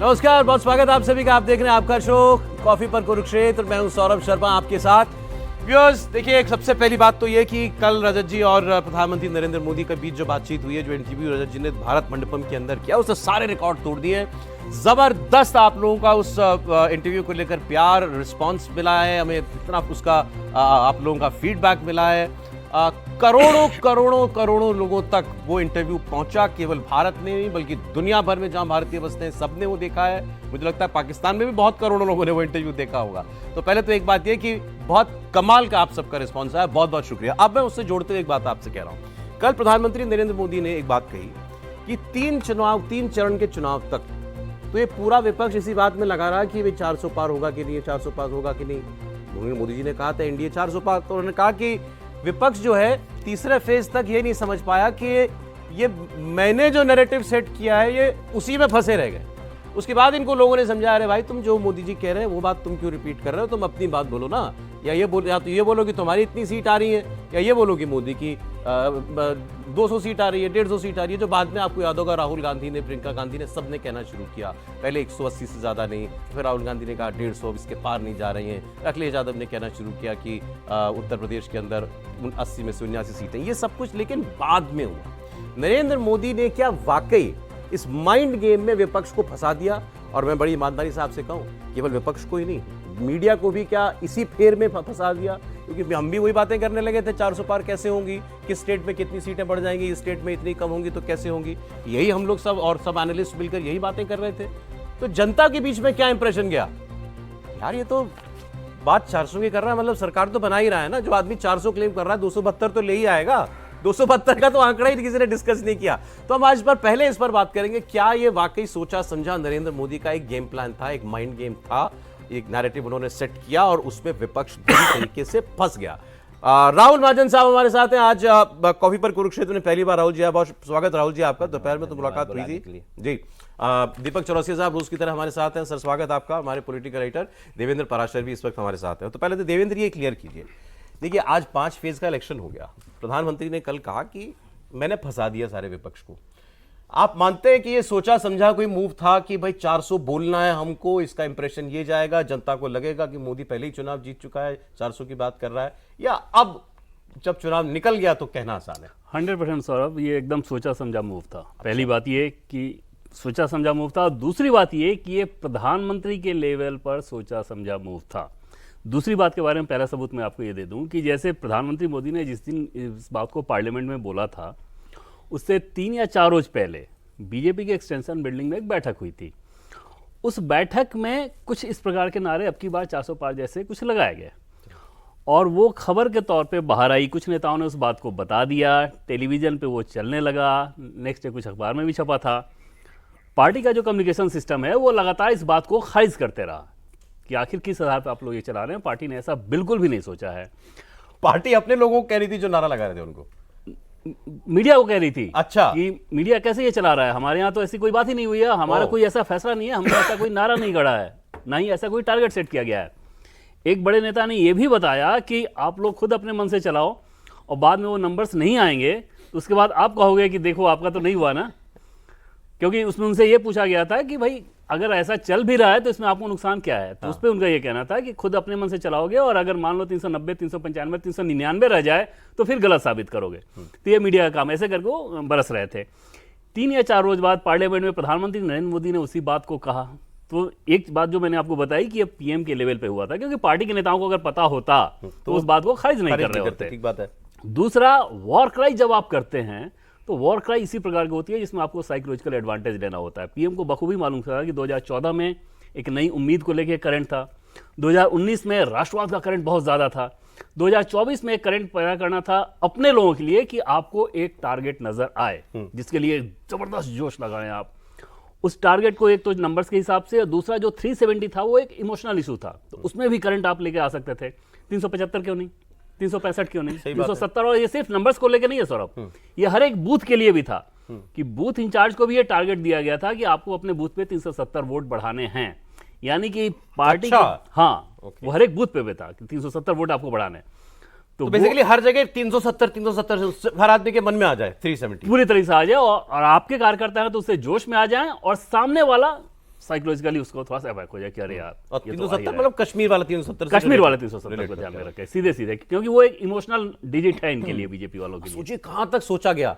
नमस्कार, बहुत स्वागत आप सभी का। आप देख रहे हैं आपका शो कॉफी पर कुरुक्षेत्र। मैं हूं सौरभ शर्मा आपके साथ। व्यूअर्स, देखिए, सबसे पहली बात तो ये कि कल रजत जी और प्रधानमंत्री नरेंद्र मोदी के बीच जो बातचीत हुई है, जो इंटरव्यू रजत जी ने भारत मंडपम के अंदर किया, उसने सारे रिकॉर्ड तोड़ दिए। जबरदस्त आप लोगों का उस इंटरव्यू को लेकर प्यार, रिस्पॉन्स मिला है, हमें इतना उसका आप लोगों का फीडबैक मिला है। करोड़ों करोड़ों करोड़ों लोगों तक वो इंटरव्यू पहुंचा। केवल भारत में नहीं बल्कि दुनिया भर में जहां भारतीय बसते हैं सबने वो देखा है। मुझे लगता है पाकिस्तान में भी बहुत करोड़ों लोगों ने वो इंटरव्यू देखा होगा। तो पहले तो एक बात ये कि बहुत कमाल का आप सबका रिस्पॉन्स आया, बहुत बहुत शुक्रिया। अब मैं उससे जोड़ते हुए एक बात आपसे कह रहा हूं। कल प्रधानमंत्री नरेंद्र मोदी ने एक बात कही कि 3 चरण के चुनाव तक तो ये पूरा विपक्ष इसी बात में लगा रहा कि वे 400 पार होगा कि नहीं, 400 पार होगा कि नहीं। मोदी जी ने कहा था एनडीए 400 पार, तो उन्होंने कहा कि विपक्ष जो है तीसरे फेज तक ये नहीं समझ पाया कि ये मैंने जो नैरेटिव सेट किया है ये उसी में फंसे रह गए। उसके बाद इनको लोगों ने समझाया, अरे भाई तुम जो मोदी जी कह रहे हैं वो बात तुम क्यों रिपीट कर रहे हो, तुम अपनी बात बोलो ना। या तो ये बोलो कि तुम्हारी इतनी सीट आ रही है, या ये बोलो कि मोदी की 200 सीट आ रही है, 150 सीट आ रही है। जो बाद में आपको याद होगा राहुल गांधी ने, प्रियंका गांधी ने, सबने कहना शुरू किया। पहले 180 से ज़्यादा नहीं, फिर राहुल गांधी ने कहा 150, इसके पार नहीं जा रही हैं। अखिलेश यादव ने कहना शुरू किया कि उत्तर प्रदेश के अंदर 80 में से 79 सीटें। ये सब कुछ लेकिन बाद में हुआ। नरेंद्र मोदी ने क्या वाकई इस माइंड गेम में विपक्ष को फंसा दिया? और मैं बड़ी ईमानदारी से आपसे कहूं, केवल विपक्ष को ही नहीं, मीडिया को भी क्या इसी फेर में फंसा दिया? क्योंकि हम भी वही बातें करने लगे थे, 400 पार कैसे होंगी, किस स्टेट में कितनी सीटें बढ़ जाएंगी, इस स्टेट में इतनी कम होंगी तो कैसे होंगी। यही हम लोग सब और सब एनालिस्ट मिलकर यही बातें कर रहे थे। तो जनता के बीच में क्या इंप्रेशन गया, यार ये तो बात 400 की कर रहा है, मतलब सरकार तो बना ही रहा है ना। जो आदमी 400 क्लेम कर रहा है 272 तो ले ही आएगा। 272 का तो आंकड़ा ही किसी ने डिस्कस नहीं किया। तो हम आज पहले इस पर बात करेंगे, क्या ये वाकई सोचा समझा नरेंद्र मोदी का एक गेम प्लान था, एक माइंड गेम था, एक नैरेटिव उन्होंने सेट किया और उसमें विपक्ष बुरी तरीके से फंस गया। राहुल महाजन साहब हमारे साथ हैं आज कॉफी पर कुरुक्षेत्र में पहली बार। राहुल जी, बहुत स्वागत राहुल जी आपका। दोपहर में तो मुलाकात हुई थी जी। दीपक चौरसिया साहब रोज की तरह हमारे साथ हैं। सर स्वागत आपका। हमारे पॉलिटिकल राइटर देवेंद्र पराशर भी इस वक्त हमारे साथ हैं। तो पहले तो देवेंद्र ये क्लियर कीजिए, देखिए आज 5 फेज का इलेक्शन हो गया। प्रधानमंत्री ने कल कहा कि मैंने फंसा दिया सारे विपक्ष को। आप मानते हैं कि ये सोचा समझा कोई मूव था कि भाई 400 बोलना है हमको, इसका इंप्रेशन ये जाएगा, जनता को लगेगा कि मोदी पहले ही चुनाव जीत चुका है, 400 की बात कर रहा है, या अब जब चुनाव निकल गया तो कहना आसान है? 100% सौरभ, ये एकदम सोचा समझा मूव था। पहली बात ये कि सोचा समझा मूव था। दूसरी बात ये कि ये प्रधानमंत्री के लेवल पर सोचा समझा मूव था। दूसरी बात के बारे में पहला सबूत मैं आपको ये दे दूं कि जैसे प्रधानमंत्री मोदी ने जिस दिन इस बात को पार्लियामेंट में बोला था, उससे 3 या 4 रोज पहले बीजेपी के एक्सटेंशन बिल्डिंग में एक बैठक हुई थी। उस बैठक में कुछ इस प्रकार के नारे, अब की बार 400 पार जैसे कुछ लगाए गए और वो खबर के तौर पे बाहर आई। कुछ नेताओं ने उस बात को बता दिया, टेलीविजन पे वो चलने लगा, नेक्स्ट डे कुछ अखबार में भी छपा था। पार्टी का जो कम्युनिकेशन सिस्टम है वो लगातार इस बात को खारिज करते रहा कि आखिर किस आधार पर आप लोग ये चला रहे हैं। पार्टी ने ऐसा बिल्कुल भी नहीं सोचा है। पार्टी अपने लोगों को कह रही थी जो नारा लगा रहे थे उनको, मीडिया को कह रही थी। अच्छा, कि मीडिया कैसे ये चला रहा है, हमारे यहाँ तो ऐसी कोई बात ही नहीं हुई है, हमारा कोई ऐसा फैसला नहीं है, हमने ऐसा कोई नारा नहीं गढ़ा है, ना ही ऐसा कोई टारगेट सेट किया गया है। एक बड़े नेता ने यह भी बताया कि आप लोग खुद अपने मन से चलाओ और बाद में वो नंबर्स नहीं आएंगे तो उसके बाद आप कहोगे कि देखो आपका तो नहीं हुआ ना। क्योंकि उसमें उनसे ये पूछा गया था कि भाई अगर ऐसा चल भी रहा है तो इसमें आपको नुकसान क्या है। तो उस पर उनका ये कहना था कि खुद अपने मन से चलाओगे और अगर मान लो 390, 395, 399 रह जाए तो फिर गलत साबित करोगे। तो ये मीडिया का काम, ऐसे करके वो बरस रहे थे। 3 या 4 रोज बाद पार्लियामेंट में प्रधानमंत्री नरेंद्र मोदी ने उसी बात को कहा। तो एक बात जो मैंने आपको बताई कि ये पीएम के लेवल पे हुआ था, क्योंकि पार्टी के नेताओं को अगर पता होता तो उस बात को खारिज नहीं कर रहे होते। ठीक बात है। दूसरा, वॉर क्राई जब आप करते हैं तो वॉर क्राई इसी प्रकार की होती है जिसमें आपको साइकोलॉजिकल एडवांटेज लेना होता है। पीएम को बखूबी मालूम था कि 2014 में एक नई उम्मीद को लेकर करंट था, 2019 में राष्ट्रवाद का करंट बहुत ज़्यादा था, 2024 में एक करंट पैदा करना था अपने लोगों के लिए कि आपको एक टारगेट नजर आए जिसके लिए जबरदस्त जोश लगाएं आप उस टारगेट को। एक तो नंबर्स के हिसाब से, और दूसरा जो 370 था वो एक इमोशनल इशू था, तो उसमें भी करंट आप लेके आ सकते थे। 375 क्यों नहीं, 365 क्यों नहीं, 370? और ये सिर्फ नंबर्स को लेकर नहीं है सौरभ, ये हर एक बूथ के लिए भी था कि बूथ इंचार्ज को भी ये टारगेट दिया गया था कि आपको अपने बूथ पे 370 वोट बढ़ाने हैं। यानी कि पार्टी वो हर एक बूथ पे था कि 370 वोट आपको बढ़ाने। तो बेसिकली हर जगह 370 हर आदमी के मन में आ जाए, 370 पूरी तरह से आ जाए और आपके कार्यकर्ता हैं तो उससे जोश में आ जाएं और सामने वाला साइकोलॉजिकली उसको थोड़ा सा अवैक हो जाए कि अरे यार और ये तो आ ही 370 रहा है। मतलब कश्मीर वाला 370 कश्मीर वाले 370 को ध्यान में रखें सीधे सीधे, क्योंकि वो एक इमोशनल डिजिट है इनके लिए, बीजेपी वालों के लिए। सोचिए कहां तक सोचा गया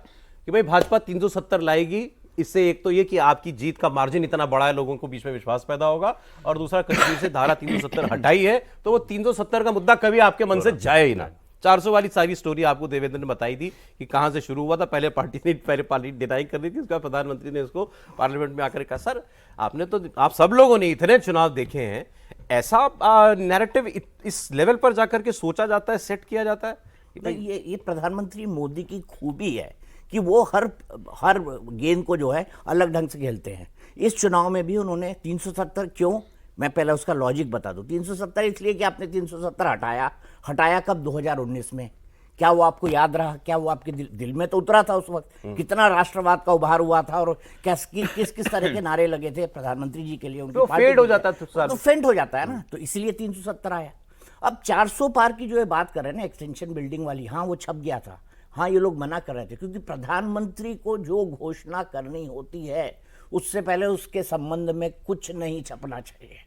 कि भाई भाजपा 370 लाएगी, इससे एक तो ये कि आपकी जीत का मार्जिन इतना बड़ा है, लोगों को बीच में विश्वास पैदा होगा, और दूसरा कश्मीर से धारा 370 हटाई है तो वो 370 का मुद्दा कभी आपके मन से जाए ही ना। 400 वाली सारी स्टोरी आपको देवेंद्र ने बताई थी कि कहां से शुरू हुआ था। पहले पार्टी डिनाई कर रही थी, उसका प्रधानमंत्री ने इसको पार्लियामेंट में आकर कहा सर आपने तो, आप सब लोगों ने इतने चुनाव देखे हैं, ऐसा नैरेटिव इस लेवल पर जाकर के सोचा जाता है, सेट किया जाता है। नहीं, ये प्रधानमंत्री मोदी की खूबी है कि वो हर गेंद को जो है अलग ढंग से खेलते हैं। इस चुनाव में भी उन्होंने 370 क्यों, मैं पहले उसका लॉजिक बता दूं। 370 इसलिए कि आपने 370 हटाया कब, 2019 में। क्या वो आपको याद रहा? क्या वो आपके दिल में तो उतरा था उस वक्त? कितना राष्ट्रवाद का उभार हुआ था और किस किस तरह के नारे लगे थे प्रधानमंत्री जी के लिए, उनकी तो पार्टी फेड हो के लिए। जाता तो फेंट हो जाता है ना, तो इसलिए 370 आया। अब 400 पार की जो है बात कर रहे हैं ना, एक्सटेंशन बिल्डिंग वाली, हाँ वो छप गया था, हाँ ये लोग मना कर रहे थे, क्योंकि प्रधानमंत्री को जो घोषणा करनी होती है उससे पहले उसके संबंध में कुछ नहीं छपना चाहिए।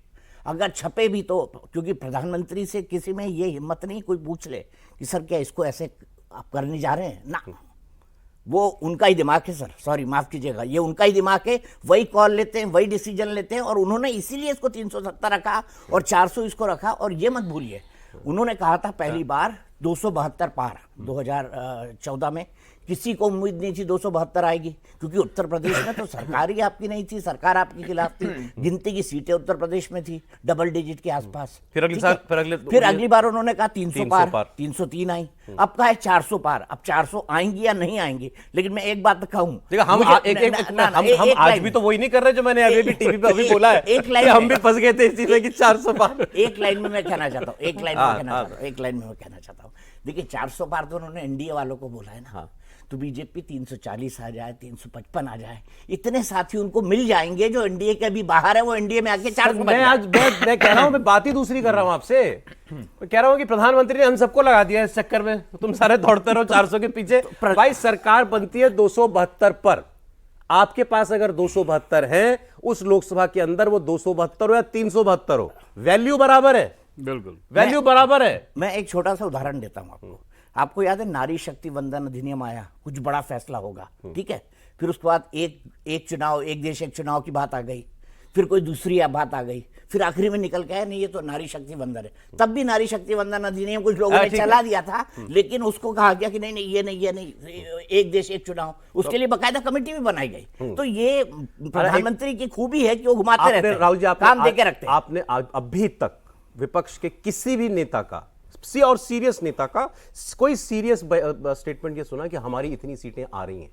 अगर छपे भी तो, क्योंकि प्रधानमंत्री से किसी में ये हिम्मत नहीं कोई पूछ ले कि सर क्या इसको ऐसे आप करने जा रहे हैं ना, वो उनका ही दिमाग है सर, सॉरी माफ कीजिएगा, ये उनका ही दिमाग है, वही कॉल लेते हैं, वही डिसीजन लेते हैं, और उन्होंने इसीलिए इसको 370 रखा और 400 इसको रखा। और ये मत भूलिए उन्होंने कहा था पहली बार 272 पार 2014 में, किसी को उम्मीद नहीं थी 272 आएगी, क्योंकि उत्तर प्रदेश में तो सरकार ही आपकी नहीं थी, सरकार आपके खिलाफ थी, गिनती की सीटें उत्तर प्रदेश में थी डबल डिजिट के आसपास। फिर अगली बार उन्होंने कहा 300 पार, 303 आई, अब कहा है 400 पार। अब 400 आएंगी या नहीं आएंगी, लेकिन मैं एक बात कहूं, हम आज भी तो वही नहीं कर रहे जो मैंने अभी भी टीवी पे अभी बोला है, एक लाइन हम भी फंस गए थे इस चीज में कि 400 पार। एक लाइन में मैं कहना चाहता हूँ, एक लाइन में मैं कहना चाहता हूँ, देखिए 400 पार तो उन्होंने एनडीए वालों को बोला है ना, तो बीजेपी 340 आ जाए, 355 आ जाए, इतने साथी उनको मिल जाएंगे जो एनडीए के अभी बाहर है, वो एनडीए में आके 400। मैं कह रहा हूं, मैं बात ही दूसरी कर रहा हूं आपसे। मैं कह रहा हूं कि प्रधानमंत्री ने हम सबको लगा दिया इस चक्कर में, तुम सारे दौड़ते रहो 400 के पीछे। भाई सरकार बनती है 272 पर, आपके पास अगर 272 है, उस लोकसभा के अंदर वो 272 हो या 372 हो, वैल्यू बराबर है, बिल्कुल वैल्यू बराबर है। मैं एक छोटा सा उदाहरण देता हूं आपको। आपको याद है नारी शक्ति वंदन अधिनियम आया, कुछ बड़ा फैसला होगा, ठीक है, फिर उसके बाद एक चुनाव, एक देश एक चुनाव की बात आ गई, फिर कोई दूसरी बात आ गई, फिर आखिरी में निकल के आया नहीं ये तो नारी शक्ति वंदन है। तब भी नारी शक्ति वंदन अधिनियम कुछ लोगों ने चला दिया था, लेकिन उसको कहा गया कि नहीं नहीं ये नहीं, एक देश एक चुनाव, उसके लिए बकायदा कमेटी भी बनाई गई। तो ये प्रधानमंत्री की खूबी है कि वो घुमाते रहते हैं, राहुल जी काम देके रखते हैं। आपने अभी तक विपक्ष के किसी भी नेता का, और सीरियस नेता का कोई सीरियस स्टेटमेंट ये सुना कि हमारी इतनी सीटें आ रही हैं?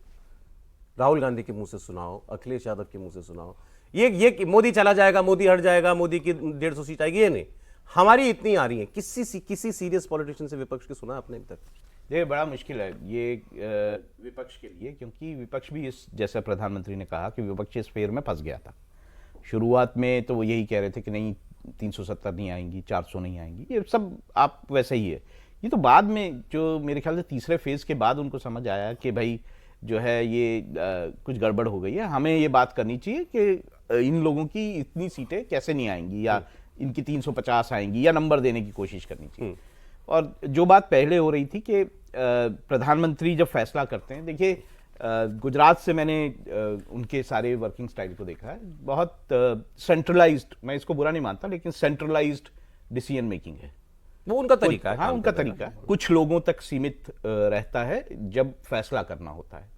राहुल गांधी के मुंह से सुनाओ, अखिलेश यादव के मुंह से सुनाओ, ये मोदी चला जाएगा, मोदी हट जाएगा, मोदी की 150 सीट आएगी, ये नहीं, हमारी इतनी आ रही है। किसी सीरियस पॉलिटिशियन से विपक्ष के सुना आपने अभी तक? देखिए बड़ा मुश्किल है ये विपक्ष के लिए, क्योंकि विपक्ष भी इस, जैसा प्रधानमंत्री ने कहा कि विपक्ष इस फेर में फंस गया था। शुरुआत में तो वो यही कह रहे थे कि नहीं 370 नहीं आएंगी, 400 नहीं आएंगी, ये सब आप वैसे ही है। ये तो बाद में जो मेरे ख्याल से तीसरे फेज के बाद उनको समझ आया कि भाई जो है ये कुछ गड़बड़ हो गई है, हमें ये बात करनी चाहिए कि इन लोगों की इतनी सीटें कैसे नहीं आएंगी, या इनकी 350 आएंगी, या नंबर देने की कोशिश करनी चाहिए। और जो बात पहले हो रही थी कि प्रधानमंत्री जब फैसला करते हैं, देखिए गुजरात से मैंने उनके सारे वर्किंग स्टाइल को देखा है, बहुत सेंट्रलाइज्ड, मैं इसको बुरा नहीं मानता, लेकिन सेंट्रलाइज्ड डिसीजन मेकिंग है, वो उनका तरीका है। हाँ उनका तरीका है, कुछ लोगों तक सीमित रहता है जब फैसला करना होता है।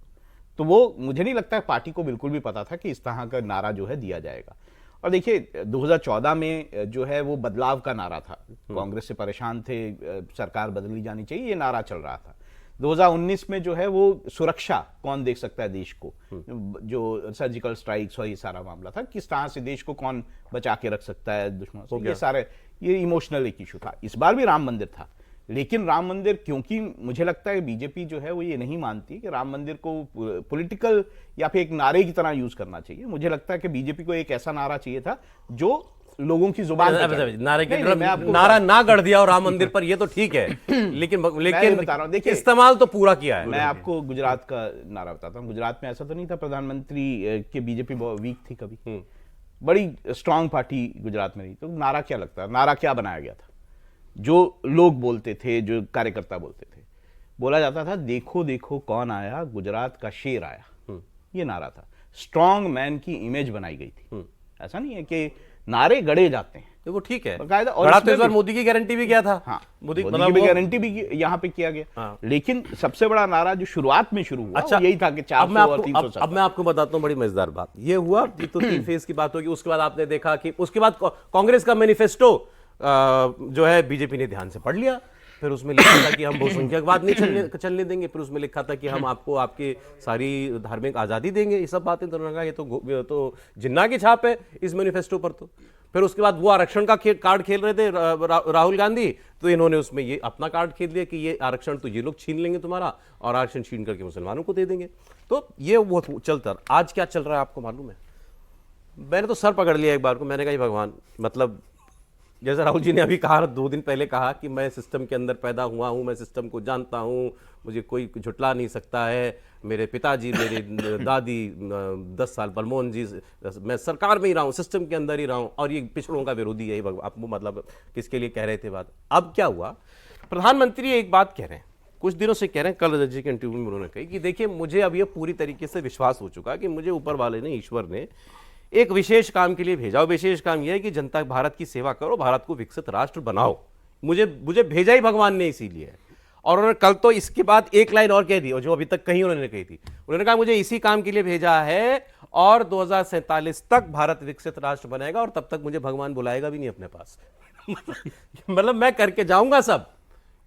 तो वो मुझे नहीं लगता है पार्टी को बिल्कुल भी पता था कि इस तरह का नारा जो है दिया जाएगा। और देखिए 2014 में जो है वो बदलाव का नारा था, कांग्रेस से परेशान थे, सरकार बदली जानी चाहिए, ये नारा चल रहा था। 2019 में जो है वो सुरक्षा, कौन देख सकता है देश को, जो सर्जिकल स्ट्राइक्स और ये सारा मामला था, किस तरह से देश को कौन बचा के रख सकता है दुश्मन से, ये सारे ये इमोशनल एक इशू था। इस बार भी राम मंदिर था, लेकिन राम मंदिर, क्योंकि मुझे लगता है बीजेपी जो है वो ये नहीं मानती कि राम मंदिर को पॉलिटिकल या फिर एक नारे की तरह यूज करना चाहिए। मुझे लगता है कि बीजेपी को एक ऐसा नारा चाहिए था जो लोगों की जुबान नारे के नारा ना गढ़ दिया और राम मंदिर पर, ये तो ठीक है, लेकिन बता रहा हूं, देखिए इस्तेमाल तो पूरा किया है। मैं आपको गुजरात का नारा बताता हूं। गुजरात में ऐसा तो नहीं था प्रधानमंत्री के बीजेपी वीक थी कभी, बड़ी स्ट्रांग पार्टी गुजरात में रही। तो नारा क्या लगता है, नारा क्या बनाया गया था? जो लोग बोलते थे, जो कार्यकर्ता बोलते थे, बोला जाता था देखो देखो कौन आया, गुजरात का शेर आया। ये नारा था। स्ट्रांग मैन की इमेज बनाई गई थी। ऐसा नहीं है कि नारे गढ़े जाते हैं, तो वो ठीक है, बाकायदा। और गढ़ा तो इसमें इस बार भी- मोदी की गारंटी भी किया था। हाँ, मोदी मोदी मतलब की भी वो- गारंटी भी यहाँ पे किया गया। हाँ। लेकिन सबसे बड़ा नारा जो शुरुआत में शुरू हुआ अच्छा, वो यही था कि 400 अब मैं और आपको 370। अब मैं आपको बताता हूँ बड़ी मजेदार बात। ये हुआ, ये तो 3 फेज की बात होगी। उसके बाद आपने देखा कि उसके बाद कांग्रेस का मैनिफेस्टो जो है बीजेपी ने ध्यान से पढ़ लिया। फिर उसमें लिखा था कि हम बहुसंख्यकवाद नहीं चलने देंगे। फिर उसमें लिखा था कि हम आपको आपकी सारी धार्मिक आजादी देंगे। ये सब बातें तो उन्होंने कहा ये तो जिन्ना की छाप है इस मैनिफेस्टो पर। तो फिर उसके बाद वो आरक्षण का कार्ड खेल रहे थे राहुल गांधी, तो इन्होंने उसमें ये अपना कार्ड खेल दिया कि ये आरक्षण तो ये लोग छीन लेंगे तुम्हारा, और आरक्षण छीन करके मुसलमानों को दे देंगे। तो ये वो चलता। आज क्या चल रहा है आपको मालूम है? मैंने तो सर पकड़ लिया एक बार को। मैंने कहा भगवान, मतलब जैसे राहुल जी ने अभी कहा, 2 दिन पहले कहा कि मैं सिस्टम के अंदर पैदा हुआ हूं, मैं सिस्टम को जानता हूं, मुझे कोई झुटला नहीं सकता है। मेरे पिताजी, मेरी दादी 10 साल, मनमोहन जी, मैं सरकार में ही रहा हूं, सिस्टम के अंदर ही रहा हूं, और ये पिछड़ों का विरोधी है। आप मतलब किसके लिए कह रहे थे बात? अब क्या हुआ, प्रधानमंत्री एक बात कह रहे हैं, कुछ दिनों से कह रहे हैं, कल रजत जी के इंटरव्यू में उन्होंने कही कि देखिए मुझे अब ये पूरी तरीके से विश्वास हो चुका कि मुझे ऊपर वाले ने, ईश्वर ने एक विशेष काम के लिए भेजा। विशेष काम यह है कि जनता भारत की सेवा करो, भारत को विकसित राष्ट्र बनाओ। मुझे भेजा ही भगवान ने इसीलिए है। और उन्होंने कल तो इसके बाद एक लाइन और कह दी, और जो अभी तक कहीं उन्होंने कही थी, उन्होंने कहा मुझे इसी काम के लिए भेजा है और 2047 तक भारत विकसित राष्ट्र बनेगा, और तब तक मुझे भगवान बुलाएगा भी नहीं अपने पास। मतलब मैं करके जाऊंगा सब।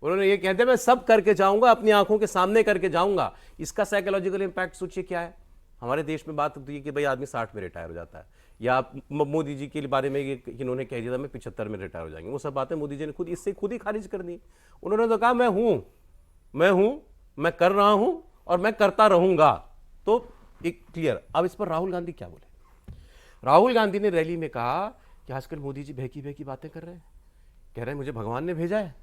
उन्होंने ये कहते हैं मैं सब करके जाऊंगा, अपनी आंखों के सामने करके जाऊंगा। इसका साइकोलॉजिकल इंपैक्ट सोचिए क्या है। हमारे देश में बात होती है कि भाई आदमी 60 में रिटायर हो जाता है, या मोदी जी के बारे में इन्होंने कह दिया था मैं 75 में रिटायर हो जाएंगे। वो सब बातें मोदी जी ने खुद ही खारिज कर दी। उन्होंने तो कहा मैं हूं, मैं कर रहा हूं और मैं करता रहूंगा। तो एक क्लियर। अब इस पर राहुल गांधी क्या बोले? राहुल गांधी ने रैली में कहा कि आजकल मोदी जी बहकी बहकी बातें कर रहे हैं, कह रहे हैं मुझे भगवान ने भेजा है।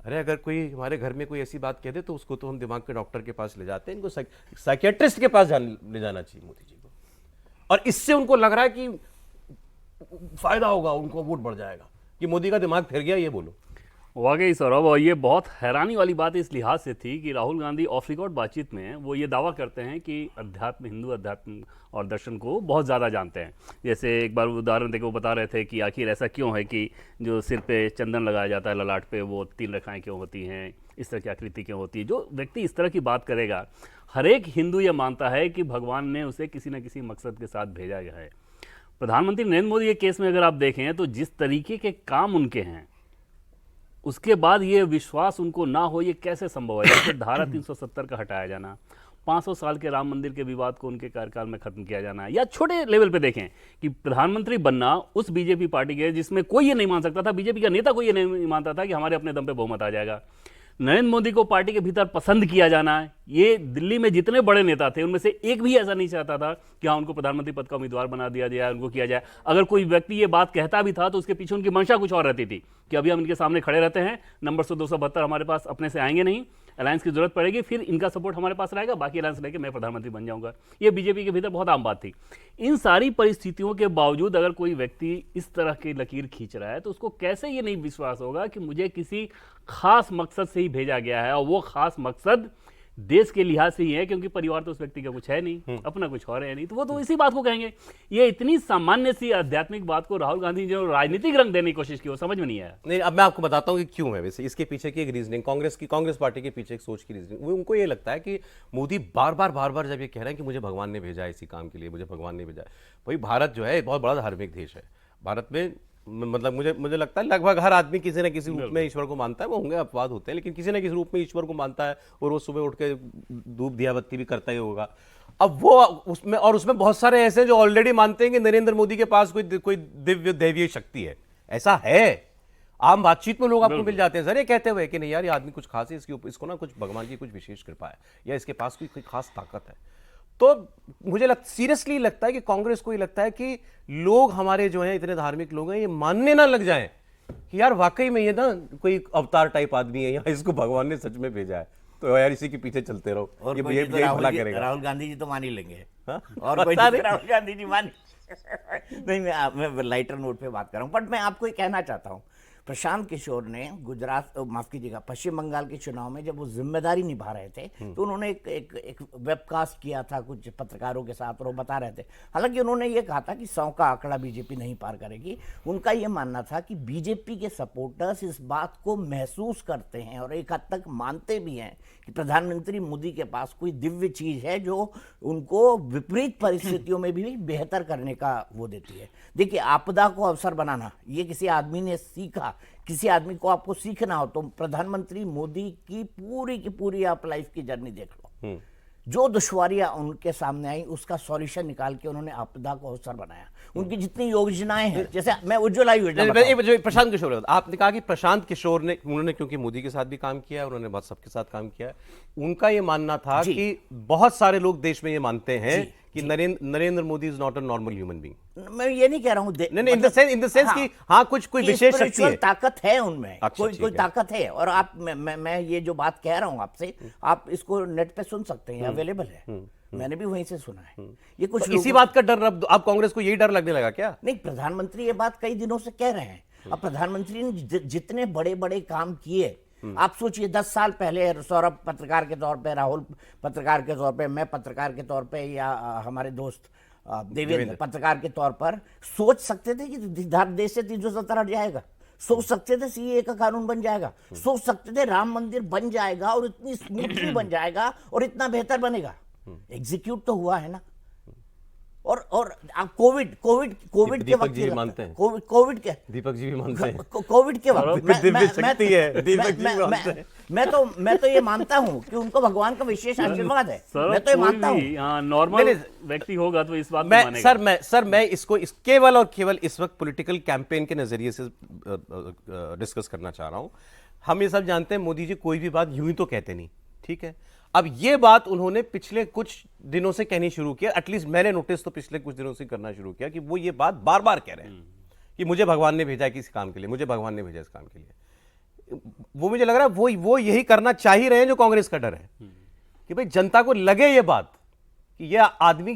अरे अगर कोई हमारे घर में कोई ऐसी बात कह दे तो उसको तो हम दिमाग के डॉक्टर के पास ले जाते हैं, इनको साइकियाट्रिस्ट के पास ले जाना चाहिए मोदी जी को। और इससे उनको लग रहा है कि फायदा होगा, उनको वोट बढ़ जाएगा कि मोदी का दिमाग फिर गया। ये बोलो। वाकई सौरभ, और ये बहुत हैरानी वाली बात इस लिहाज से थी कि राहुल गांधी ऑफ रिकॉर्ड बातचीत में वो ये दावा करते हैं कि अध्यात्म, हिंदू अध्यात्म और दर्शन को बहुत ज़्यादा जानते हैं। जैसे एक बार उदाहरण देकर वो बता रहे थे कि आखिर ऐसा क्यों है कि जो सिर पे चंदन लगाया जाता है ललाट पे, वो 3 रेखाएं क्यों होती हैं, इस तरह की आकृति क्यों होती है। जो व्यक्ति इस तरह की बात करेगा, हर एक हिंदू ये मानता है कि भगवान ने उसे किसी न किसी मकसद के साथ भेजा गया है। प्रधानमंत्री नरेंद्र मोदी के केस में अगर आप देखें तो जिस तरीके के काम उनके हैं, उसके बाद ये विश्वास उनको ना हो, ये कैसे संभव है? जैसे धारा 370 का हटाया जाना, 500 साल के राम मंदिर के विवाद को उनके कार्यकाल में खत्म किया जाना, या छोटे लेवल पे देखें कि प्रधानमंत्री बनना उस बीजेपी पार्टी के जिसमें कोई ये नहीं मान सकता था, बीजेपी का नेता कोई ये नहीं मानता था कि हमारे अपने दम पे बहुमत आ जाएगा। नरेंद्र मोदी को पार्टी के भीतर पसंद किया जाना है। ये दिल्ली में जितने बड़े नेता थे उनमें से एक भी ऐसा नहीं चाहता था कि हाँ उनको प्रधानमंत्री पद का उम्मीदवार बना दिया जाए, उनको किया जाए। अगर कोई व्यक्ति ये बात कहता भी था तो उसके पीछे उनकी मंशा कुछ और रहती थी कि अभी हम इनके सामने खड़े रहते हैं, नंबर 272 हमारे पास अपने से आएंगे नहीं, अलायंस की जरूरत पड़ेगी, फिर इनका सपोर्ट हमारे पास रहेगा, बाकी अलायंस लेके मैं प्रधानमंत्री बन जाऊंगा। ये बीजेपी के भीतर बहुत आम बात थी। इन सारी परिस्थितियों के बावजूद अगर कोई व्यक्ति इस तरह की लकीर खींच रहा है तो उसको कैसे ये नहीं विश्वास होगा कि मुझे किसी खास मकसद से ही भेजा गया है, और वो खास मकसद देश के लिहाज से ही है, क्योंकि परिवार तो उस व्यक्ति का कुछ है नहीं, अपना कुछ और है नहीं, तो वो तो इसी बात को कहेंगे। ये इतनी सामान्य सी आध्यात्मिक बात को राहुल गांधी जो राजनीतिक रंग देने की कोशिश की, वो समझ में नहीं आया। नहीं, अब मैं आपको बताता हूं कि क्यों है। वैसे इसके पीछे की एक रीजनिंग, कांग्रेस पार्टी के पीछे एक सोच की रीजनिंग, वो उनको ये लगता है कि मोदी बार बार जब ये कह रहे हैं कि मुझे भगवान ने भेजा है इसी काम के लिए, मुझे भगवान ने भेजा है। भाई भारत जो है बहुत बड़ा धार्मिक देश है। भारत में मतलब मुझे लगता है लगभग हर आदमी किसी न किसी रूप में ईश्वर को मानता है। वो होंगे अपवाद होते हैं, लेकिन किसी न किसी रूप में ईश्वर को मानता है, और वो सुबह उठ के धूप दिया बत्ती भी करता ही होगा। अब वो उसमें बहुत सारे ऐसे जो ऑलरेडी मानते हैं कि नरेंद्र मोदी के पास कोई दिव्य दैवीय शक्ति है। ऐसा है, आम बातचीत में लोग आपको मिल जाते हैं सर ये कहते हुए कि नहीं यार ये आदमी कुछ खास है, इसको ना कुछ भगवान की कुछ विशेष कृपा है, या इसके पास कोई खास ताकत है। तो मुझे सीरियसली लगता है कि कांग्रेस को ये लगता है कि लोग हमारे जो हैं इतने धार्मिक लोग हैं, ये मानने ना लग जाएं कि यार वाकई में ये ना कोई अवतार टाइप आदमी है, या इसको भगवान ने सच में भेजा है, तो यार इसी के पीछे चलते रहो, और ये कोई तो भला करेगा। राहुल गांधी जी तो मान ही लेंगे। हाँ? और कोई तो राहुल गांधी जी मान नहीं, मैं लाइटर नोट पे बात कर रहा हूँ, बट मैं आपको ये कहना चाहता हूँ, प्रशांत किशोर ने गुजरात, माफ कीजिएगा, पश्चिम बंगाल के चुनाव में जब वो जिम्मेदारी निभा रहे थे तो उन्होंने एक वेबकास्ट किया था कुछ पत्रकारों के साथ, और वो बता रहे थे, हालांकि उन्होंने ये कहा था कि 100 का आंकड़ा बीजेपी नहीं पार करेगी। उनका ये मानना था कि बीजेपी के सपोर्टर्स इस बात को महसूस करते हैं और एक हद तक मानते भी हैं कि प्रधानमंत्री मोदी के पास कोई दिव्य चीज है जो उनको विपरीत परिस्थितियों में भी बेहतर करने का वो देती है। देखिए, आपदा को अवसर बनाना, ये किसी आदमी ने सीखा, किसी आदमी को आपको सीखना हो तो प्रधानमंत्री मोदी की पूरी आप लाइफ की जर्नी देख लो। जो दुश्वारियां उनके सामने आई उसका सॉल्यूशन निकाल के उन्होंने आपदा को अवसर बनाया। उनकी जितनी योजनाएं हैं, जैसे मैं उज्ज्वला योजना बताऊं। प्रशांत किशोर, आपने कहा कि प्रशांत किशोर ने, उन्होंने क्योंकि मोदी के साथ भी काम किया है, उन्होंने बहुत सबके साथ काम किया है, उनका ये मानना था कि बहुत सारे लोग देश में ये मानते हैं कि Narendra Modi is not a normal human being. मैं ये नहीं कह रहा हूं, नहीं, इन द सेंस कि हाँ कुछ कोई विशेष शक्ति है, ताकत है उनमें, अच्छा, कोई ताकत है। और आप, मैं ये जो बात कह रहा हूं आपसे, आप इसको नेट पे सुन सकते हैं, अवेलेबल है, मैंने भी वहीं से सुना है। ये कुछ इसी बात का डर, अब कांग्रेस को यही डर लगने लगा क्या? नहीं, प्रधानमंत्री ये बात कई दिनों से कह रहे हैं। अब प्रधानमंत्री ने जितने बड़े बड़े काम किए, आप सोचिए 10 साल पहले सौरभ पत्रकार के तौर पे, राहुल पत्रकार के तौर पे, मैं पत्रकार के तौर पे, या हमारे दोस्त देवेंद्र पत्रकार के तौर पर सोच सकते थे कि देश से 370 हट जाएगा, सोच सकते थे सीए का कानून बन जाएगा, सोच सकते थे राम मंदिर बन जाएगा और इतनी स्मूथली बन जाएगा और इतना बेहतर बनेगा। एग्जीक्यूट तो हुआ है ना। और आप कोविड के वक्त जी मानते हैं, कोविड के, दीपक जी भी मानते हैं, कोविड के वक्त मैं तो ये मानता हूं कि उनको भगवान का विशेष आशीर्वाद है। मैं तो ये मानता हूं, नॉर्मल व्यक्ति होगा तो इस बात में मानेगा। सर मैं इसको केवल और केवल इस वक्त पॉलिटिकल कैंपेन के नजरिए से डिस्कस करना चाह रहा हूं। हम ये सब जानते हैं मोदी जी कोई भी बात यूं ही तो कहते नहीं, ठीक है। अब ये बात उन्होंने पिछले कुछ दिनों से कहनी शुरू किया, एटलीस्ट मैंने नोटिस तो पिछले कुछ दिनों से करना शुरू किया कि वो ये बात बार बार कह रहे हैं कि मुझे भगवान ने भेजा है किसी काम के लिए, मुझे भगवान ने भेजा इस काम के लिए। वो मुझे लग रहा है वो यही करना चाह ही रहे हैं जो कांग्रेस का डर है, कि भाई जनता को लगे ये बात कि ये आदमी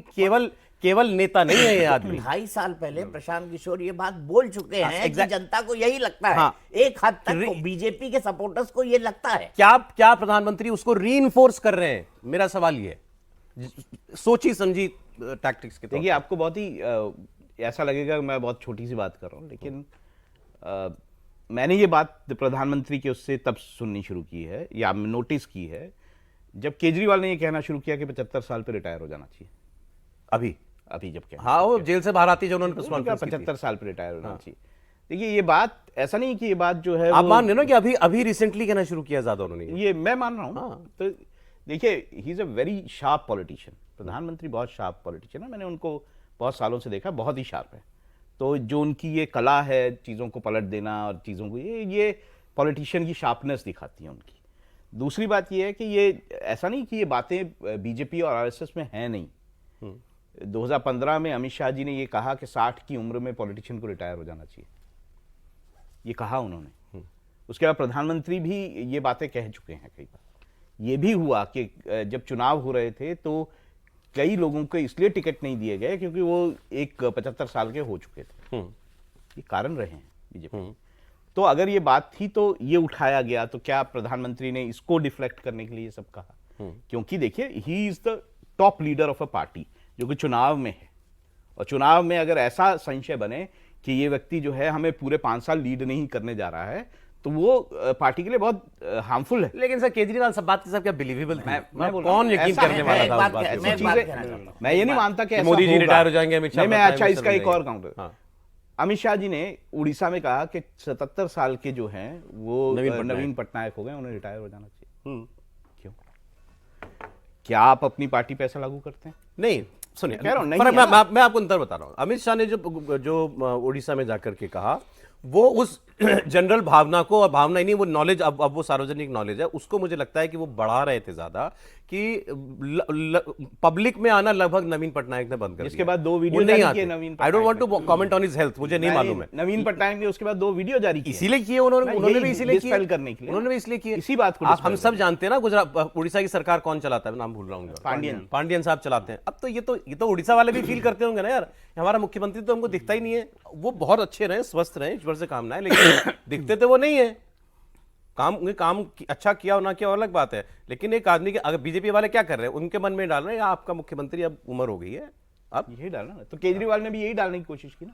केवल नेता नहीं है, ये आदमी 2.5 साल पहले प्रशांत किशोर ये बात बोल चुके हैं कि जनता को यही लगता है। एक हद तक बीजेपी के सपोर्टर्स को ये लगता है। क्या प्रधानमंत्री उसको रीइंफोर्स कर रहे हैं? मेरा सवाल ये है, सोची समझी टैक्टिक्स के। देखिए, आपको बहुत ही ऐसा लगेगा कि मैं बहुत छोटी सी बात कर रहा हूं, लेकिन मैंने ये बात प्रधानमंत्री के उससे तब सुननी शुरू की है या नोटिस की है जब केजरीवाल ने ये कहना शुरू किया कि 75 साल पे रिटायर हो जाना चाहिए। अभी जब क्या, हाँ, वो जेल से बाहर आती है, उन्होंने 75 साल पे रिटायर होना चाहिए। देखिए, ये बात ऐसा नहीं कि ये बात जो है आप मान रहे हो ना कि अभी रिसेंटली कहना शुरू किया ज्यादा उन्होंने, ये मैं मान रहा हूँ। तो देखिए, he is a very sharp politician. प्रधानमंत्री बहुत शार्प पॉलिटिशियन है, मैंने उनको बहुत सालों से देखा, बहुत ही शार्प है। तो जो उनकी ये कला है चीज़ों को पलट देना और चीज़ों को, ये पॉलिटिशियन की शार्पनेस दिखाती है उनकी। दूसरी बात ये है कि ये ऐसा नहीं कि ये बातें बीजेपी और आरएसएस में है नहीं। 2015 में अमित शाह जी ने ये कहा कि 60 की उम्र में पॉलिटिशियन को रिटायर हो जाना चाहिए, ये कहा उन्होंने। उसके बाद प्रधानमंत्री भी ये बातें कह चुके हैं कई बार। ये भी हुआ कि जब चुनाव हो रहे थे तो कई लोगों को इसलिए टिकट नहीं दिए गए क्योंकि वो 75 साल के हो चुके थे। ये कारण रहे हैं बीजेपी। तो अगर ये बात थी तो ये उठाया गया, तो क्या प्रधानमंत्री ने इसको डिफ्लेक्ट करने के लिए ये सब कहा? क्योंकि देखिए, he is the top leader of a party जो कि चुनाव में है, और चुनाव में अगर ऐसा संशय बने कि ये व्यक्ति जो है हमें पूरे 5 साल लीड नहीं करने जा रहा है तो वो पार्टी के लिए बहुत हार्मफुल है। लेकिन सर, केजरीवाल सब बात के सब क्या बिलीवेबल है? कौन यकीन करने वाला था उस बात पे? मैं ये नहीं मानता कि मोदी जी रिटायर हो जाएंगे, अमित शाह। मैं अच्छा इसका एक और काउंटर, अमित शाह जी ने उड़ीसा में कहा कि 77 साल के जो हैं वो नवीन पटनायक हो गए, उन्हें रिटायर हो जाना चाहिए। क्यों? क्या आप अपनी पार्टी पे ऐसा लागू करते हैं? नहीं, सुनिए, कह रहा हूं, मैं आपको अंतर बता रहा हूं। अमित शाह ने जो उड़ीसा में जाकर के कहा, वो उस जनरल भावना को, और भावना ही नहीं, वो नॉलेज, अब वो सार्वजनिक नॉलेज है, उसको मुझे लगता है कि वो बढ़ा रहे थे ज्यादा, कि पब्लिक में आना लगभग नवीन पटनायक ने बंद कर जिसके दिया। बाद 2 वीडियो वो नहीं जारी आते। किए Naveen I don't want Patnaik to comment on his health, मुझे नहीं मालूम है। नवीन पटनायक ने उसके बाद 2 वीडियो जारी किए, इसीलिए किए उन्होंने, यही भी इसीलिए dispel किए, करने के लिए। उन्होंने भी इसलिए किए। इसी बात को हम dispel सब जानते हैं ना, गुजरात उड़ीसा की सरकार कौन चलाता है, नाम भूल रहा हूँ, पांडियन साहब चलाते हैं। अब तो ये तो उड़ीसा वाले भी फील करते होंगे ना यार, हमारा मुख्यमंत्री तो हमको दिखता ही नहीं है। वो बहुत अच्छे रहे, स्वस्थ रहे, ईश्वर से कामना है, लेकिन दिखते तो वो नहीं है। काम अच्छा किया और ना किया और अलग बात है, लेकिन एक आदमी के, अगर बीजेपी वाले क्या कर रहे हैं, उनके मन में डाल रहे हैं आपका मुख्यमंत्री अब उम्र हो गई है, अब यही डालना ना। तो केजरीवाल ने भी यही डालने की कोशिश की ना,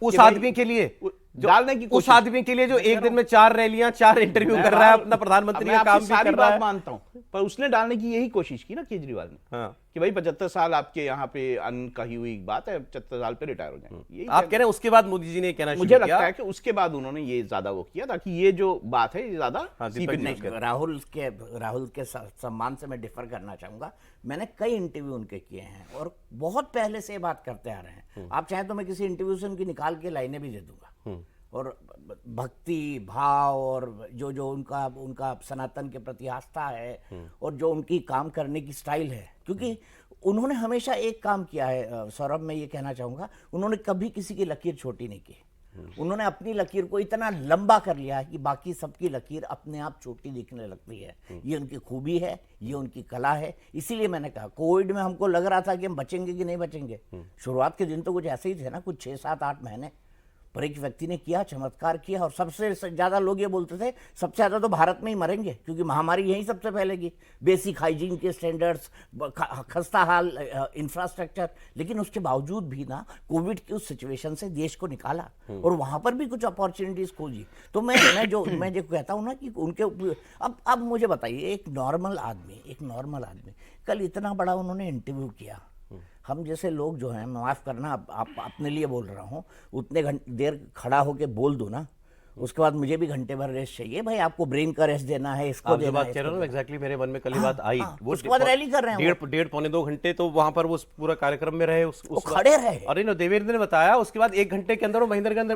उस आदमी के लिए डालने की उस कोशिश। आदमी के लिए जो एक दिन में 4 रैलियां, 4 इंटरव्यू कर रहा है, अपना प्रधानमंत्री मैं का काम आपकी भी सारी कर रहा बात है। मानता हूं, पर उसने डालने की यही कोशिश की ना केजरीवाल ने, हाँ। कि भाई 75 साल आपके यहाँ पे अन्न कही हुई बात है, 75 साल पे रिटायर हो जाए। यही आप कह रहे हैं उसके बाद मोदी जी ने कहना शुरू मुझे किया। लगता है कि उसके बाद उन्होंने ये ज्यादा वो किया, ताकि ये जो बात है ये ज्यादा हाँ, सीपे दीपक नहीं जी, करे। राहुल के सम्मान से मैं डिफर करना चाहूंगा। मैंने कई इंटरव्यू उनके किए हैं और बहुत पहले से ये बात करते आ रहे हैं। आप चाहें तो मैं किसी इंटरव्यू से उनकी निकाल के लाइनें भी दे दूंगा। और भक्ति भाव और जो उनका सनातन के प्रति आस्था है और जो उनकी काम करने की स्टाइल है, क्योंकि उन्होंने हमेशा एक काम किया है सौरभ, मैं ये कहना चाहूँगा, उन्होंने कभी किसी की लकीर छोटी नहीं की। उन्होंने अपनी लकीर को इतना लंबा कर लिया है कि बाकी सबकी लकीर अपने आप छोटी दिखने लगती है। ये उनकी खूबी है, ये उनकी कला है। इसीलिए मैंने कहा कोविड में हमको लग रहा था कि हम बचेंगे कि नहीं बचेंगे। शुरुआत के दिन तो कुछ ऐसे ही थे ना, कुछ 6, 7, 8 महीने, पर एक व्यक्ति ने किया, चमत्कार किया। और सबसे ज़्यादा लोग ये बोलते थे सबसे ज़्यादा तो भारत में ही मरेंगे, क्योंकि महामारी यहीं सबसे फैलेगी। बेसिक हाइजीन के स्टैंडर्ड्स, खस्ता हाल इंफ्रास्ट्रक्चर, लेकिन उसके बावजूद भी ना कोविड की उस सिचुएशन से देश को निकाला और वहाँ पर भी कुछ अपॉर्चुनिटीज़ खोजी। तो मैं जो कहता हूँ ना कि उनके अब मुझे बताइए, एक नॉर्मल आदमी कल इतना बड़ा उन्होंने इंटरव्यू किया। हम जैसे लोग जो हैं, माफ़ करना, आप अपने लिए बोल रहा हूँ, उतने देर खड़ा होके बोल दूँ ना, उसके बाद मुझे भी घंटे भर रेस्ट चाहिए। भाई आपको ब्रेन का रेस्ट देना है, इसको आप जो देना बात है, कह रहे हो ना, एग्जैक्टली मेरे मन में कल ही बात आई। वो उसके बाद रैली कर रहे हैं, 1.5-2 घंटे तो वहां पर वो पूरा कार्यक्रम में रहे, वो खड़े रहे। अरे नो, देवेंद्र ने बताया उसके बाद 1 घंटे के अंदर वो महेंद्र के अंदर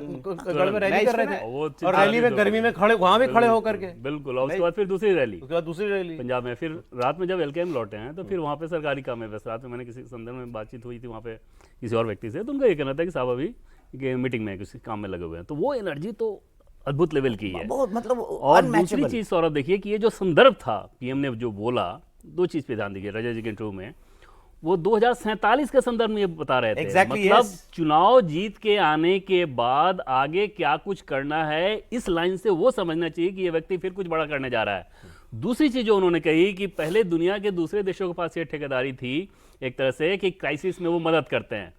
गढ़ में रैली कर रहे वो थे, और रैली में गर्मी में खड़े, वहां भी खड़े होकर के, बिल्कुल। और उसके बाद फिर दूसरी रैली, उसके बाद दूसरी रैली पंजाब में। फिर रात में जब एलकेएम लौटे हैं तो फिर वहाँ पे सरकारी काम में व्यस्त। रात में मैंने किसी संदर्भ में बातचीत हुई थी वहाँ पे किसी और व्यक्ति से, तो उनका ये कहना था कि साहब अभी मीटिंग में किसी काम में लगे हुए हैं। तो वो एनर्जी तो अद्भुत लेवल की है, बहुत मतलब। और दूसरी चीज सौरभ देखिए कि ये जो संदर्भ था, पीएम ने जो बोला, 2 चीज पे ध्यान दीजिए। रजत जी के इंटरव्यू में वो 2047 के संदर्भ में ये बता रहे थे। Exactly, मतलब yes. चुनाव जीत के आने के बाद आगे क्या कुछ करना है, इस लाइन से वो समझना चाहिए कि ये व्यक्ति फिर कुछ बड़ा करने जा रहा है। दूसरी चीज जो उन्होंने कही कि पहले दुनिया के दूसरे देशों के पास ये ठेकेदारी थी एक तरह से कि क्राइसिस में वो मदद करते हैं।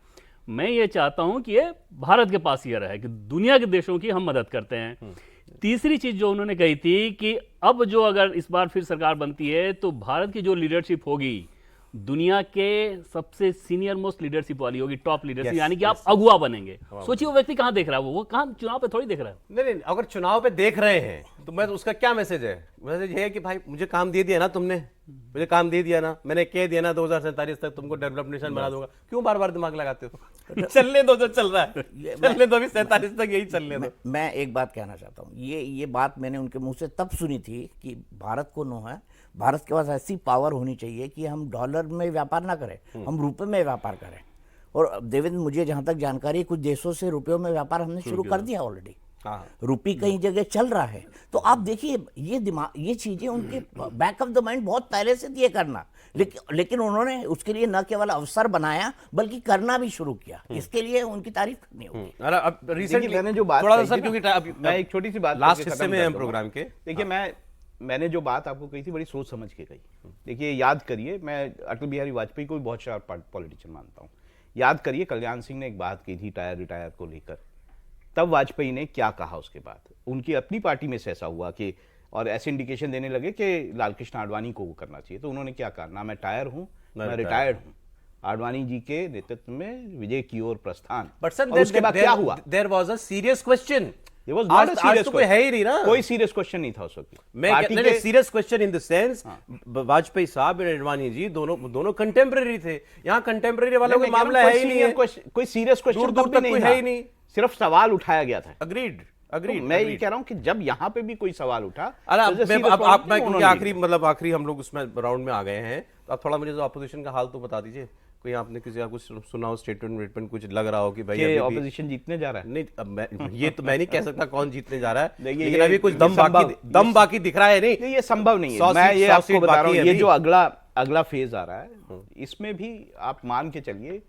मैं ये चाहता हूं कि ये भारत के पास ये रहे कि दुनिया के देशों की हम मदद करते हैं। तीसरी चीज जो उन्होंने कही थी कि अब जो अगर इस बार फिर सरकार बनती है तो भारत की जो लीडरशिप होगी दुनिया के सबसे सीनियर मोस्ट लीडरशिप वाली होगी, टॉप लीडरशिप, यानी कि आप अगुवा बनेंगे। सोचिए वो व्यक्ति कहां देख रहा है, वो कहां चुनाव पे थोड़ी देख रहा है। नहीं, अगर चुनाव पे देख रहे हैं तो मैं उसका क्या मैसेज है? मैसेज ये है कि भाई मुझे काम दे दिया ना तुमने, मुझे काम दे दिया ना, मैंने कह दिया ना 2047 तक तुमको डेवलप नेशन बना दूंगा, क्यों बार बार दिमाग लगाते हो? चलने दो जो चल रहा है, चलने दो, अभी 47 तक यही चलने दो। मैं एक बात कहना चाहता हूँ, ये बात मैंने उनके मुंह से तब सुनी थी कि भारत को नो है, भारत के पास ऐसी पावर होनी चाहिए कि हम डॉलर में व्यापार ना करें, हम रुपए में व्यापार करें। और देवेंद्र, मुझे जहाँ तक जानकारी है, कुछ देशों से रुपयों में व्यापार हमने शुरू कर दिया ऑलरेडी। रुपी कई जगह चल रहा है। तो आप देखिए ये चीजें उनके बैक ऑफ द माइंड बहुत पहले से दिए करना, लेकिन उन्होंने उसके लिए न केवल अवसर बनाया बल्कि करना भी शुरू किया। इसके लिए उनकी तारीफ करनी होगी। अरे अब रिसेंटली मैंने जो बात थोड़ा सा कही सर, थी ना, क्योंकि मैं एक छोटी सी बात लास्ट हिस्से में हम प्रोग्राम के, देखिए मैंने जो बात आपको कही थी बड़ी सोच समझ के कही। देखिए याद करिए, मैं अटल बिहारी वाजपेयी को भी बहुत शार्प पॉलिटिशियन मानता हूँ। याद करिए कल्याण सिंह ने एक बात की थी टायर रिटायर को लेकर, तब वाजपेयी ने क्या कहा उसके बाद? उनकी अपनी पार्टी में से ऐसा हुआ कि, और ऐसे इंडिकेशन देने लगे कि लालकृष्ण आडवाणी को वो करना चाहिए, तो उन्होंने क्या कहा, ना मैं टायर हूं मैं रिटायर्ड हूं। आडवाणी जी के नेतृत्व में विजय की ओर प्रस्थान। बट सर उसके बाद क्या हुआ? There was a serious question. आज तो कोई है ही नहीं ना, कोई सीरियस क्वेश्चन नहीं था उस वक्त। मैं serious question in the sense, Vajpayee साहब और आडवाणी जी दोनों कंटेम्पररी थे। यहाँ कंटेम्पररी वाला कोई मामला है ही नहीं है, कोई सीरियस क्वेश्चन दूर तक कोई है ही नहीं। सिर्फ सवाल उठाया गया था। अग्रीड तो अग्रीड मैं ये कह रहा हूं कि जब यहां पे भी कोई सवाल उठा अरे तो अब जैसे मैं सीधे अब सवाल आप मैं उन्होंने क्योंकि आखिरी लिया। मतलब आखिरी हम लोग उसमें राउंड में आ गए हैं, तो आप थोड़ा मुझे तो ऑपोजिशन का हाल तो बता दीजिए। कोई आपने किसी का कुछ सुना हो, स्टेटमेंट कुछ लग रहा हो कि भाई कि अभी भी ऑपोजिशन जीतने जा रहा है। नहीं, अब मैं ये तो मैं नहीं कह सकता कौन जीतने जा रहा है, देखिए, लेकिन ये- अभी कुछ ये दम बाकी दिख रहा है नहीं। ये संभव नहीं सौ है। मैं सीट- ये सौ आपको सीट बता रहा बाकी हूँ, है ये अभी। जो अगला फेज आ रहा है, इसमें भी आप मान के चलिए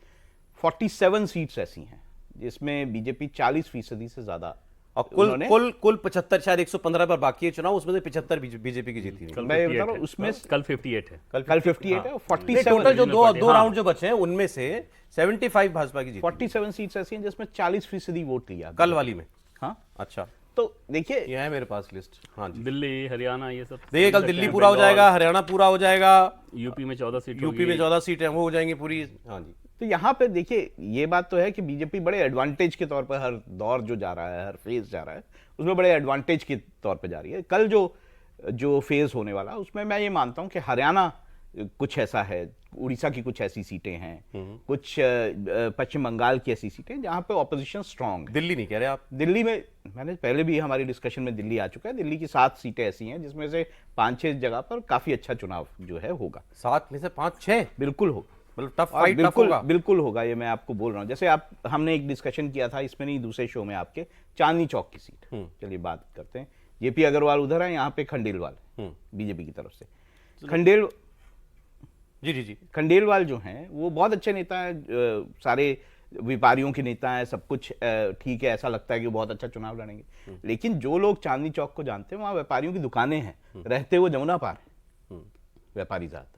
47 सीट्स ऐसी हैं जिसमें बीजेपी 40% से ज्यादा, और कुल उन्होंने- कुल 75, शायद 115 पर बाकी है चुनाव, उसमें से 75 बीजेपी की जीती है। मैं बता रहा हूँ उसमें कल 58 है। कल 58 है और नहीं, 47 टोटल जो दो पार्टी, दो हाँ। राउंड जो बचे हैं उनमें से 75 भाजपा की जीती 47 सीट्स ऐसी हैं जिसमें 40% वोट लिया कल वाली में। हाँ, अच्छा, तो देखिए ये है मेरे पास लिस्ट। हाँ जी, दिल्ली, हरियाणा, ये सब देखिए कल दिल्ली पूरा हो जाएगा, हरियाणा पूरा हो जाएगा, यूपी में 14 सीट यूपी में 14 सीटें वो हो जाएंगी पूरी। हाँ जी, तो यहाँ पे देखिए ये बात तो है कि बीजेपी बड़े एडवांटेज के तौर पर हर दौर जो जा रहा है, हर फेज जा रहा है, उसमें बड़े एडवांटेज के तौर पे जा रही है। कल जो फेज होने वाला उसमें मैं ये मानता हूँ कि हरियाणा कुछ ऐसा है, उड़ीसा की कुछ ऐसी सीटें हैं, कुछ पश्चिम बंगाल की ऐसी सीटें जहाँ पे ऑपोजिशन स्ट्रांग है। दिल्ली नहीं कह रहे आप? दिल्ली में मैंने पहले भी हमारी डिस्कशन में दिल्ली आ चुका है। दिल्ली की 7 सीटें ऐसी हैं जिसमें से 5-6 जगह पर काफी अच्छा चुनाव जो है होगा। 7 में से 5-6 बिल्कुल होगा, मतलब टफ और फाइट, टफ बिल्कुल होगा। बिल्कुल होगा, ये मैं आपको बोल रहा हूँ। जैसे हमने एक डिस्कशन किया था, इसमें नहीं दूसरे शो में, आपके चांदनी चौक की सीट। चलिए बात करते हैं। जेपी अग्रवाल उधर है, यहाँ पे खंडेलवाल बीजेपी की तरफ से। जी खंडेलवाल जो हैं वो बहुत अच्छे नेता हैं, सारे व्यापारियों के नेता हैं, सब कुछ ठीक है, ऐसा लगता है कि वो बहुत अच्छा चुनाव लड़ेंगे। लेकिन जो लोग चांदनी चौक को जानते हैं, वहाँ व्यापारियों की दुकानें हैं, रहते वो जमुना पार है व्यापारी ज्यादा,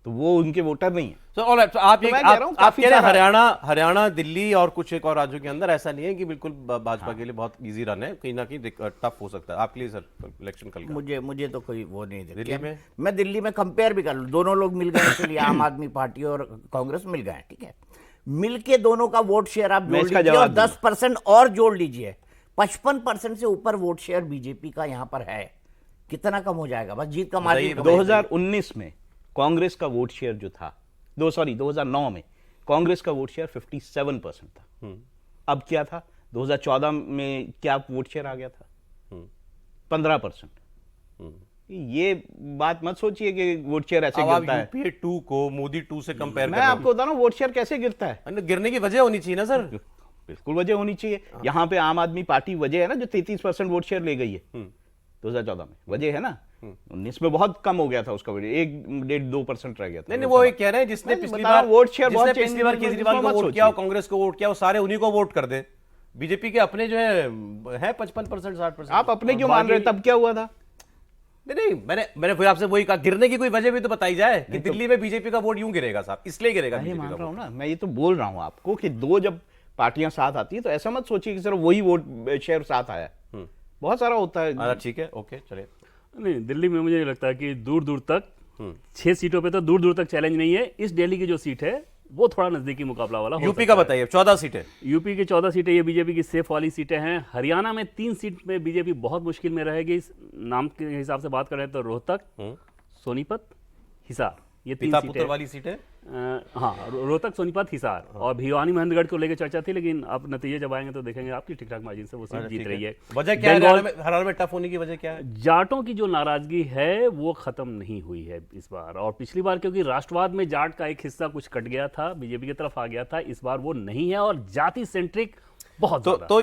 तो वो उनके वोटर नहीं है। तो ऑलराइट, तो आप तो ये मैं कह रहा हूं, आप काफी कह रहे हैं सारा- हरियाणा, दिल्ली और कुछ एक और राज्यों के अंदर ऐसा नहीं है कि बिल्कुल भाजपा के लिए बहुत इजी रन है, कहीं ना कहीं टफ हो सकता है आपके लिए सर इलेक्शन कल का। मुझे तो कोई वो नहीं दिखता। दिल्ली में? मैं दिल्ली में कंपेयर भी कर लूं, दोनों लोग मिल गए, चलिए आम आदमी पार्टी और कांग्रेस मिल गए, ठीक है, मिलके दोनों का वोट शेयर आप मैं जोड़ इसका लीजिए जवाब और 10% और जोड़ लीजिए, 55% से ऊपर वोट शेयर बीजेपी का यहां पर है। कितना कम हो जाएगा? बस जीत का मार्जिन कम हो जाएगा। 2019 में कांग्रेस का वोट शेयर जो था, 2009 में कांग्रेस का वोट शेयर 57% था। अब क्या था? 2014 में क्या वोट शेयर आ गया था? 15%। ये बात मत सोचिए कि वोट शेयर ऐसे अब आप गिरता है। यूपीए 2 को मोदी 2 से कंपेयर मैं आपको बता रहा हूं वोट शेयर कैसे गिरता है। गिरने की वजह होनी चाहिए ना सर। बिल्कुल वजह होनी चाहिए। यहाँ पे आम आदमी पार्टी वजह है ना, जो 33% वोट शेयर ले गई है 2014 में, वजह है ना। 19 में बहुत कम हो गया था उसका वजह, 1-1.5-2% रह गया था। नहीं, वो एक कह रहे हैं जिसने मैं पिछली बता रहा बार हूं, वोट शेयर बहुत पिछली बार चेंज- केजरीवाल को मत वोट किया और सोचिए। कांग्रेस को वोट किया, वो सारे उन्हीं को वोट कर दे। बीजेपी के अपने जो है 55%, 60%। आप अपने क्यों मान रहे हैं? तब क्या हुआ था? नहीं, मैंने फिर आपसे वही कहा, गिरने की कोई वजह भी तो बताई जाए कि दिल्ली में बीजेपी का वोट यूं गिरेगा साहब, इसलिए गिरेगा मैं बीजेपी मान का रहा हूँ वोट। ना, मैं ये तो बोल रहा हूँ आपको कि दो जब पार्टियां साथ आती है तो ऐसा मत सोचिए कि सिर्फ वही वोट शेयर साथ आया। बहुत सारा होता है। अच्छा ठीक है, ओके चलिए। नहीं, दिल्ली में मुझे नहीं लगता कि दूर दूर तक 6 सीटों पे तो दूर दूर तक चैलेंज नहीं है। इस दिल्ली की जो सीट है वो थोड़ा नजदीकी मुकाबला वाला हो यूपी सकता का है। बताइए, 14 सीटें। यूपी की 14 सीटें ये बीजेपी की सेफ वाली सीटें हैं। हरियाणा में 3 सीट में बीजेपी बहुत मुश्किल में रहेगी। इस नाम के हिसाब से बात करें तो रोहतक, सोनीपत, हिसार, ये 3 पिता सीटें पुत्र वाली सीटें। हाँ, रोहतक, सोनीपत, हिसार और भिवानी महंतगढ़ को लेकर चर्चा थी, लेकिन अब नतीजे जब आएंगे तो देखेंगे आपकी ठीक ठाक मार्जिन से वो सीट जीत रही है। वजह क्या है? बंगाल- हरियाणा में टफ होने की वजह क्या है? जाटों की जो नाराजगी है वो खत्म नहीं हुई है इस बार, और पिछली बार क्योंकि राष्ट्रवाद में जाट का एक हिस्सा कुछ कट गया था, बीजेपी की तरफ आ गया था, इस बार वो नहीं है और जाति सेंट्रिक बहुत तो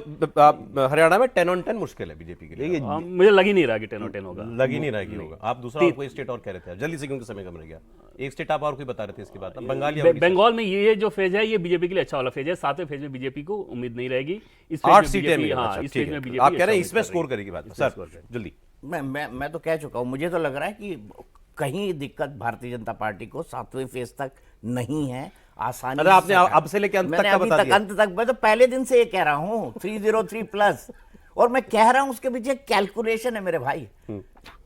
हरियाणा में 10 on 10 मुश्किल है बीजेपी के लिए। मुझे लग ही नहीं रहा कि 10 और 10 होगा। लग ही नहीं रहा कि होगा। आप दूसरा और कोई स्टेट और कह रहे थे जल्दी से, क्योंकि समय कम रह गया। एक स्टेट आप और कोई बता रहे थे इसके बाद, बंगाल या उड़ीसा? बंगाल में ये जो फेज है ये बीजेपी के लिए अच्छा वाला फेज है। 7वें फेज में बीजेपी को उम्मीद नहीं रहेगी। इस फेज 8 में सीटें बीजेपी, में। हाँ, अच्छा, इस ठीक फेज में है। बीजेपी आप कह रहे हैं अच्छा इसमें उम्मीद स्कोर कर करेगी बात। इसमें सर स्कोर करेगी। जल्दी। मैं तो कह चुका हूं, मुझे तो लग रहा है कि कहीं दिक्कत भारतीय जनता पार्टी को 7वें फेज तक नहीं है। आसानी अरे आपने से अब से लेके अंत तक मैंने का अभी बता तक दिया। अंत तक, मैं तो पहले दिन से ये कह रहा हूं 303 प्लस, और मैं कह रहा हूं उसके पीछे कैलकुलेशन है मेरे भाई।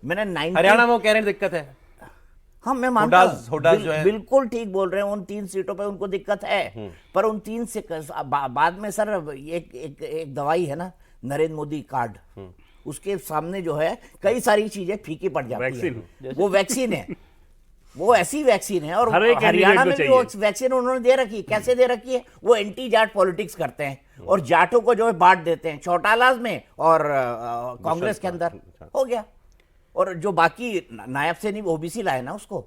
मैंने 90 हरियाणा में वो कह रहे हैं दिक्कत है। हाँ, मैं मानता हुड्डास जो है। बिल्कुल ठीक बोल रहे हैं, उन 3 सीटों पे उनको दिक्कत है, पर उन 3 से बाद में सर एक दवाई है ना, नरेंद्र मोदी कार्ड, उसके सामने जो है कई सारी चीजें फीकी पड़ जाती वैक्सीन। है। वो वैक्सीन है। वो ऐसी वैक्सीन है। और हर एक हरियाणा कैंडिडेट में को भी वो वैक्सीन उन्होंने दे रखी है। कैसे दे रखी है? वो एंटी जाट पॉलिटिक्स करते हैं और जाटों को जो है बांट देते हैं, चौटालाज में और कांग्रेस के अंदर हो गया। और जो बाकी नायब से नहीं ओबीसी लाए ना उसको,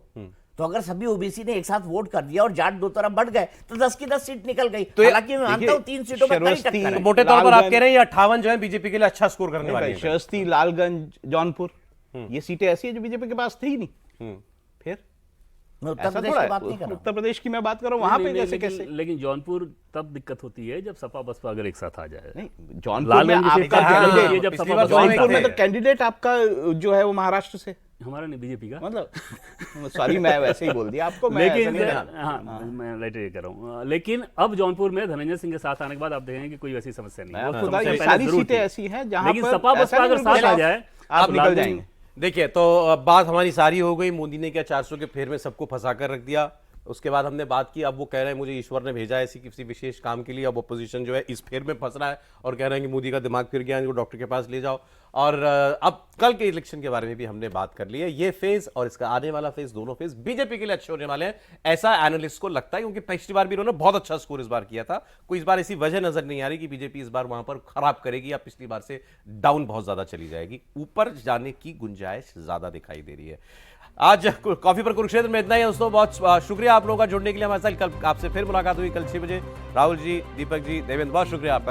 तो अगर सभी ओबीसी ने एक साथ वोट कर दिया और जाट दो तरफ बढ़ गए तो 10 की 10 सीट निकल गई। तो हालांकि मैं मानता हूं 3 सीटों में कई शरवस्ती, टक्कर तो है। मोटे तौर पर आप लालगंज- कह रहे हैं ये 58 जो है बीजेपी के लिए अच्छा स्कोर करने वाली है। शस्ती, लालगंज, जौनपुर, ये सीटें ऐसी है जो बीजेपी के पास थी ही नहीं। फिर मैं उत्तर ऐसा प्रदेश थोड़ा की है। बात नहीं कर रहा हूं। उत्तर प्रदेश की मैं बात कर रहा हूँ, वहां पे नहीं, कैसे लेकिन- कैसे लेकिन जौनपुर तब दिक्कत होती है जब सपा बसपा अगर एक साथ आ जाए। नहीं, जौनपुर में लालगंज की आपका सीट हाँ, होती है कैंडिडेट, जब पिछली सपा बार बसपा एक जौनपुर साथ में तो है। कैंडिडेट आपका जो है वो महाराष्ट्र से, हमारा नहीं, बीजेपी का। मतलब सॉरी मैं वैसे ही बोल दिया आपको, मैं ऐसा लेकिन नहीं कहा। हाँ, मैं लाइट ये कर रहा हूँ। लेकिन अब जौनपुर में धनंजय सिंह के साथ आने के बाद आप देखेंगे कि कोई वैसी समस्या नहीं मैं है। वो आपको बता, समस्या ये पहले सारी जरूर सीटें थी। ऐसी हैं जहां लेकिन पर सपा ऐसा बसपा नहीं अगर बिल्कुल साथ आ आप- जाए आप तो निकल लालगंज- जाएंगे। देखिए, तो बात हमारी सारी हो गई। मोदी ने क्या 400 के फेर में सबको फंसा कर रख दिया। उसके बाद हमने बात की, अब वो कह रहे हैं मुझे ईश्वर ने भेजा है ऐसी किसी विशेष काम के लिए। अब अपोजिशन जो है इस फेर में फंस रहा है और कह रहे हैं कि मोदी का दिमाग फिर गया, इनको डॉक्टर के पास ले जाओ। और अब कल के इलेक्शन के बारे में भी हमने बात कर ली है। ये फेज और इसका आने वाला फेज, दोनों फेज बीजेपी के लिए अच्छे होने वाले हैं, ऐसा एनालिस्ट को लगता है। क्योंकि पिछली बार भी उन्होंने बहुत अच्छा स्कोर इस बार किया था। कोई इस बार ऐसी वजह नजर नहीं आ रही कि बीजेपी इस बार वहां पर खराब करेगी या पिछली बार से डाउन बहुत ज्यादा चली जाएगी। ऊपर जाने की गुंजाइश ज्यादा दिखाई दे रही है। आज कॉफी पर कुरुक्षेत्र में इतना ही है दोस्तों। बहुत शुक्रिया आप लोगों का जुड़ने के लिए हमारे साथ। कल आपसे फिर मुलाकात हुई, कल 6 बजे। राहुल जी, दीपक जी, देवेंद्र, बहुत शुक्रिया आपका।